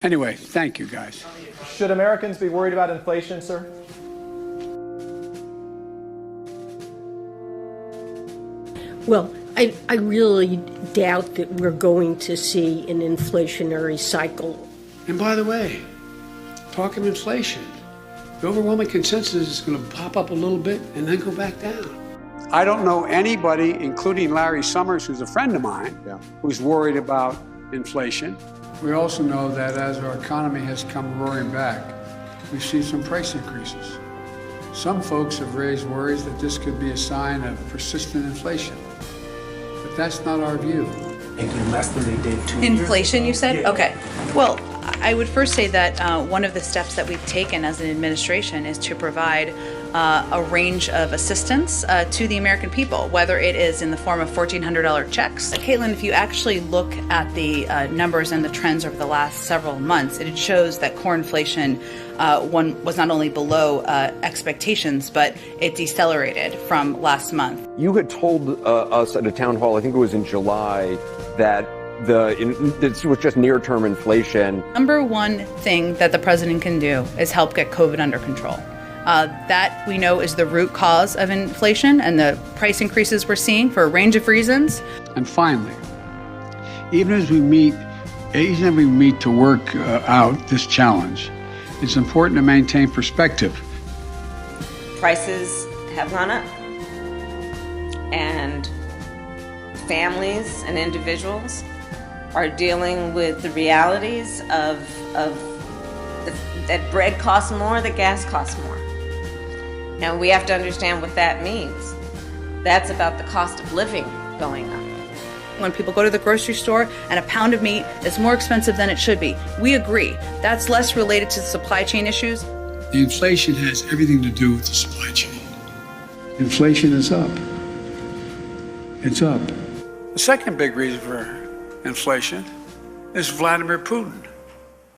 Anyway, thank you, guys. Should Americans be worried about inflation, sir? Well, I really doubt that we're going to see an inflationary cycle. And by the way, talking inflation, the overwhelming consensus is going to pop up a little bit and then go back down. I don't know anybody, including Larry Summers, who's a friend of mine, who's worried about inflation. We also know that as our economy has come roaring back, we've seen some price increases. Some folks have raised worries that this could be a sign of persistent inflation. But that's not our view. Making less than they did 2 years Inflation, ago. you said? Yeah. Okay. Well, I would first say that one of the steps that we've taken as an administration is to provide a range of assistance to the American people, whether it is in the form of $1,400 checks. Caitlin, if you actually look at the numbers and the trends over the last several months, it shows that core inflation was not only below expectations, but it decelerated from last month. You had told us at a town hall, I think it was in July, that this was just near-term inflation. Number one thing that the president can do is help get COVID under control. That we know is the root cause of inflation and the price increases we're seeing for a range of reasons. And finally, even as we meet to work out this challenge, it's important to maintain perspective. Prices have gone up, and families and individuals are dealing with the realities of that bread costs more, that gas costs more. Now we have to understand what that means. That's about the cost of living going up. When people go to the grocery store and a pound of meat is more expensive than it should be, we agree. That's less related to supply chain issues. The inflation has everything to do with the supply chain. Inflation is up. It's up. The second big reason for inflation is Vladimir Putin.